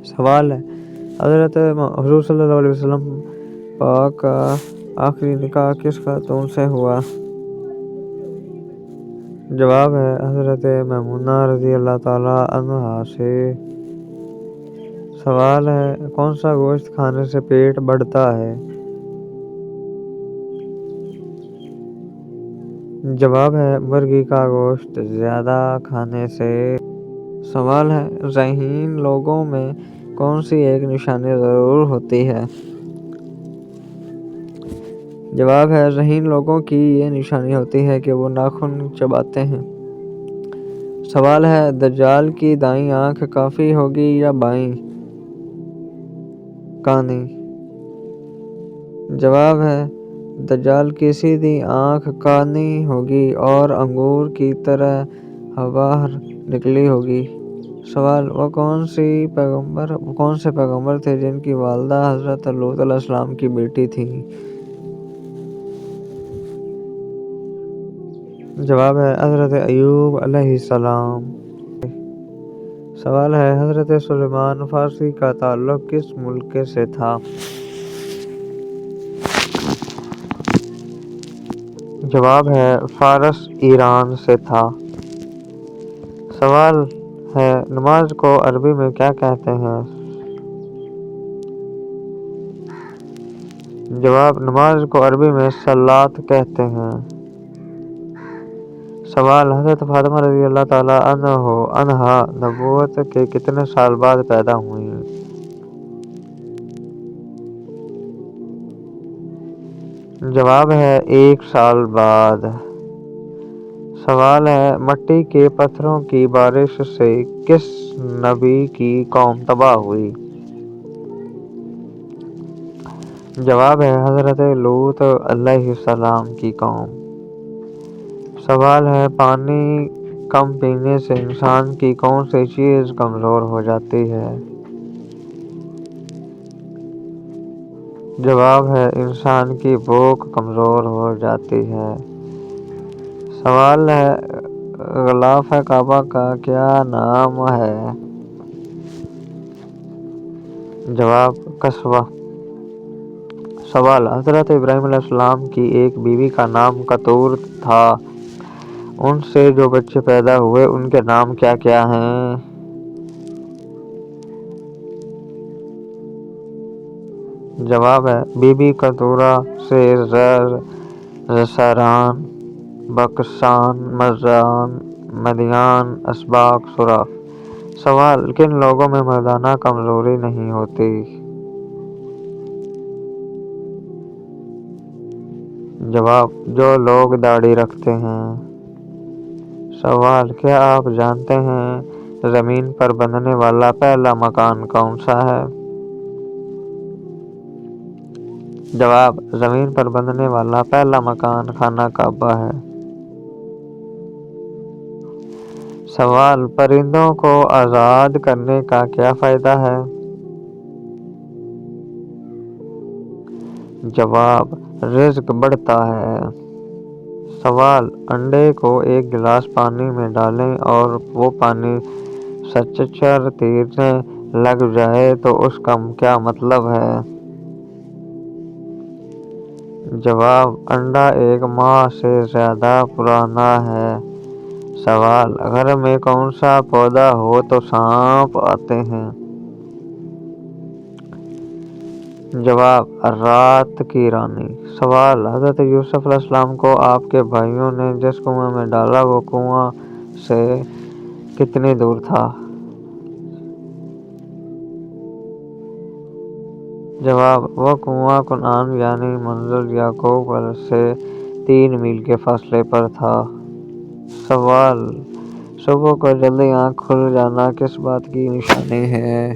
سوال ہے حضرت حضور صلی اللہ علیہ وسلم پاک کا آخری نکاح کس خاتون سے ہوا؟ جواب ہے حضرت میمونہ رضی اللہ تعالیٰ عنہا سے۔ سوال ہے کون سا گوشت کھانے سے پیٹ بڑھتا ہے؟ جواب ہے مرغی کا گوشت زیادہ کھانے سے۔ سوال ہے ذہین لوگوں میں کون سی ایک نشانی ضرور ہوتی ہے؟ جواب ہے ذہین لوگوں کی یہ نشانی ہوتی ہے کہ وہ ناخن چباتے ہیں۔ سوال ہے دجال کی دائیں آنکھ کافی ہوگی یا بائیں کانی؟ جواب ہے دجال کی سیدھی آنکھ کانی ہوگی اور انگور کی طرح باہر نکلی ہوگی۔ سوال وہ کون سے پیغمبر تھے جن کی والدہ حضرت لوط علیہ السلام کی بیٹی تھیں؟ جواب ہے حضرت ایوب علیہ السلام۔ سوال ہے حضرت سلیمان فارسی کا تعلق کس ملک سے تھا؟ جواب ہے فارس ایران سے تھا۔ سوال ہے نماز کو عربی میں کیا کہتے ہیں؟ جواب نماز کو عربی میں صلاۃ کہتے ہیں۔ سوال حضرت فاطمہ رضی اللہ تعالیٰ عنہا نبوت کے کتنے سال بعد پیدا ہوئیں؟ جواب ہے 1 سال بعد۔ سوال ہے مٹی کے پتھروں کی بارش سے کس نبی کی قوم تباہ ہوئی؟ جواب ہے حضرت لوط علیہ السلام کی قوم۔ سوال ہے پانی کم پینے سے انسان کی کون سی چیز کمزور ہو جاتی ہے؟ جواب ہے انسان کی بھوک کمزور ہو جاتی ہے۔ سوال ہے غلاف کعبہ کا کیا نام ہے؟ جواب کسوہ۔ سوال حضرت ابراہیم علیہ السلام کی ایک بیوی کا نام کتور تھا، ان سے جو بچے پیدا ہوئے ان کے نام کیا کیا ہیں؟ جواب ہے بی بی کتورہ سے زر، زسران، بکسان، مزان، مدیان، اسباق، سراف۔ سوال کن لوگوں میں مردانہ کمزوری نہیں ہوتی؟ جواب جو لوگ داڑھی رکھتے ہیں۔ سوال کیا آپ جانتے ہیں زمین پر بننے والا پہلا مکان کون سا ہے؟ جواب زمین پر بننے والا پہلا مکان خانہ کعبہ ہے۔ سوال پرندوں کو آزاد کرنے کا کیا فائدہ ہے؟ جواب رزق بڑھتا ہے۔ سوال انڈے کو 1 گلاس پانی میں ڈالیں اور وہ پانی سچر تیرنے لگ جائے تو اس کا کیا مطلب ہے؟ جواب انڈا 1 ماہ سے زیادہ پرانا ہے۔ سوال گھر میں کون سا پودا ہو تو سانپ آتے ہیں؟ جواب رات کی رانی۔ سوال حضرت یوسف علیہ السلام کو آپ کے بھائیوں نے جس کنویں میں ڈالا وہ کنواں سے کتنی دور تھا؟ جواب وہ کنواں کنعان یعنی منزل یعقوب سے 3 میل کے فاصلے پر تھا۔ سوال صبح کو جلدی آنکھ کھل جانا کس بات کی نشانی ہے؟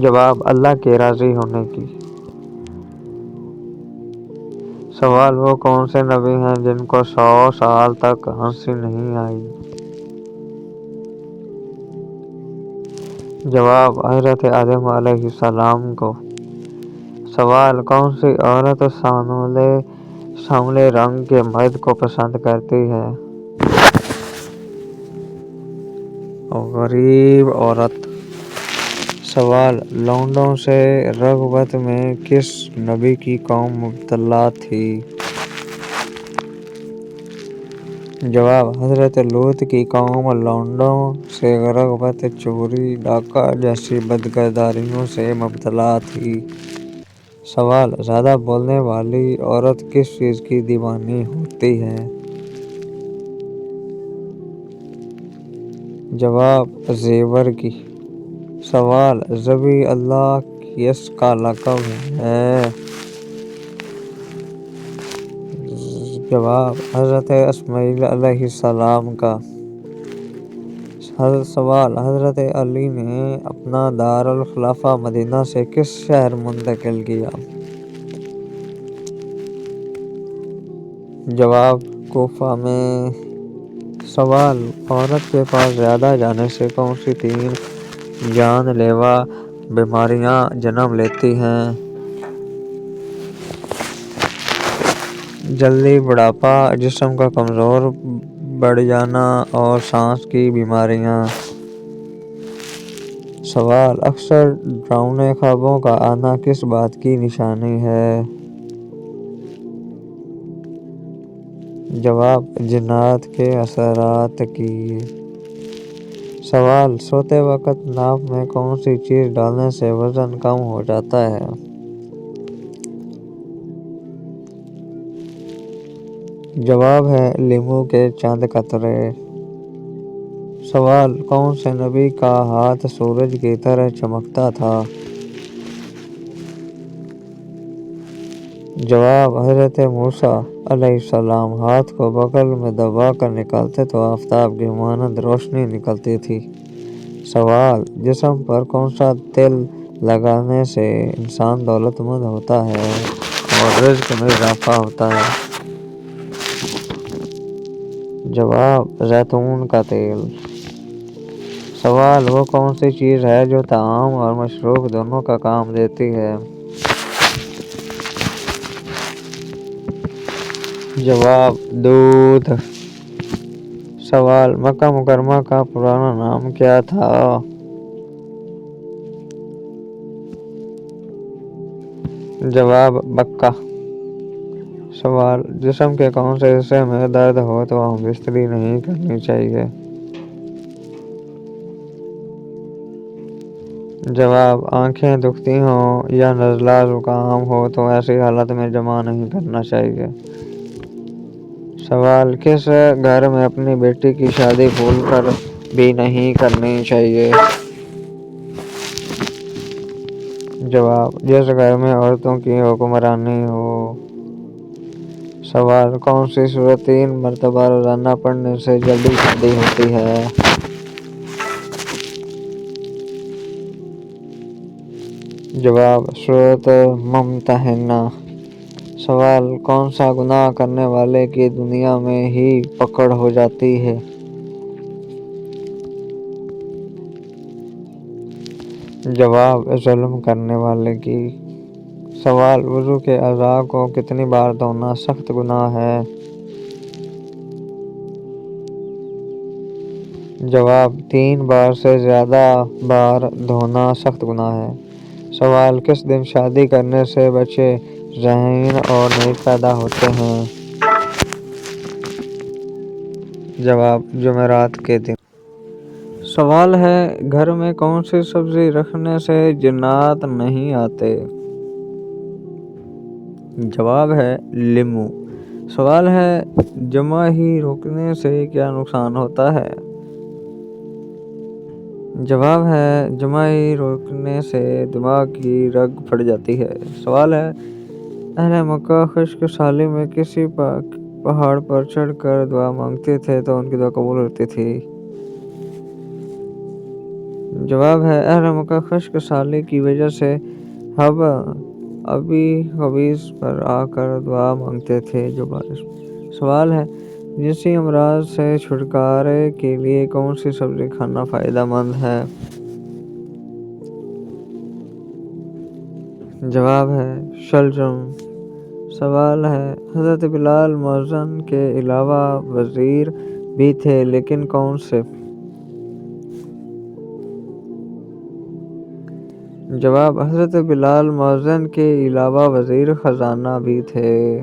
جواب اللہ کے راضی ہونے کی۔ سوال وہ کون سے نبی ہیں جن کو 100 سال تک ہنسی نہیں آئی؟ جواب حضرت آدم علیہ السلام کو۔ سوال کون سی عورت سانولے رنگ کے مرد کو پسند کرتی ہے؟ غریب عورت۔ سوال، لونڈوں سے رغبت میں کس نبی کی قوم مبتلا تھی؟ جواب، حضرت لوط کی قوم لونڈوں سے رغبت، چوری، ڈاکہ جیسی بدکرداریوں سے مبتلا تھی۔ سوال، زیادہ بولنے والی عورت کس چیز کی دیوانی ہوتی ہے؟ جواب، زیور کی۔ سوال، ذبیح اللہ کس کا لقب ہے؟ جواب، حضرت اسماعیل علیہ السلام کا۔ سوال، حضرت علی نے اپنا دارالخلافہ مدینہ سے کس شہر منتقل کیا؟ جواب، کوفہ میں۔ سوال، عورت کے پاس زیادہ جانے سے کون سی 3 جان لیوا بیماریاں جنم لیتی ہیں؟ جلدی بڑھاپا، جسم کا کمزور بڑھ جانا اور سانس کی بیماریاں۔ سوال، اکثر ڈراؤنے خوابوں کا آنا کس بات کی نشانی ہے؟ جواب، جنات کے اثرات کی۔ سوال، سوتے وقت ناک میں کون سی چیز ڈالنے سے وزن کم ہو جاتا ہے؟ جواب ہے لیموں کے چند قطرے۔ سوال، کون سے نبی کا ہاتھ سورج کی طرح چمکتا تھا؟ جواب، حضرت موسیٰ علیہ السلام ہاتھ کو بغل میں دبا کر نکالتے تو آفتاب کی مانند روشنی نکلتی تھی۔ سوال، جسم پر کون سا تیل لگانے سے انسان دولت مند ہوتا ہے اور رزق میں اضافہ ہوتا ہے؟ جواب، زیتون کا تیل۔ سوال، وہ کون سی چیز ہے جو طعام اور مشروب دونوں کا کام دیتی ہے؟ جواب، دودھ۔ سوال، مکہ مکرمہ کا پرانا نام کیا تھا؟ جواب، مکہ۔ سوال، جسم کے کون سے حصے میں درد ہو تو ہم بستری نہیں کرنی چاہیے؟ جواب، آنکھیں دکھتی ہوں یا نزلہ زکام ہو تو ایسی حالت میں جمع نہیں کرنا چاہیے۔ سوال، کس گھر میں اپنی بیٹی کی شادی بھول کر بھی نہیں کرنی چاہیے؟ جواب، جس گھر میں عورتوں کی حکمرانی ہو۔ سوال، کون سی سورت 3 مرتبہ روزانہ پڑھنے سے جلدی شادی ہوتی ہے؟ جواب، سورت ممتحنہ۔ سوال، کون سا گناہ کرنے والے کی دنیا میں ہی پکڑ ہو جاتی ہے؟ جواب، ظلم کرنے والے کی۔ سوال، وضو کے اعضاء کو کتنی بار دھونا سخت گناہ ہے؟ جواب، 3 بار سے زیادہ بار دھونا سخت گناہ ہے۔ سوال، کس دن شادی کرنے سے بچے ذہین اور نیک پیدا ہوتے ہیں؟ جواب، جمعرات کے دن۔ سوال ہے، گھر میں کون سی سبزی رکھنے سے جنات نہیں آتے؟ جواب ہے لیموں۔ سوال ہے، جمع ہی روکنے سے کیا نقصان ہوتا ہے؟ جواب ہے، جمع ہی روکنے سے دماغ کی رگ پھٹ جاتی ہے۔ سوال ہے، اہل مکہ خشک سالی میں کسی پہاڑ پر چڑھ کر دعا مانگتے تھے تو ان کی دعا قبول ہوتی تھی؟ جواب ہے، اہل مکہ خشک سالی کی وجہ سے ابی قبیس پر آ کر دعا مانگتے تھے جو بارش۔ سوال ہے، جنسی امراض سے چھٹکارے کے لیے کون سی سبزی کھانا فائدہ مند ہے؟ جواب ہے شلجم۔ سوال ہے، حضرت بلال مؤذن کے علاوہ وزیر بھی تھے لیکن کون سے؟ جواب: حضرت بلال مؤذن کے علاوہ وزیر خزانہ بھی تھے۔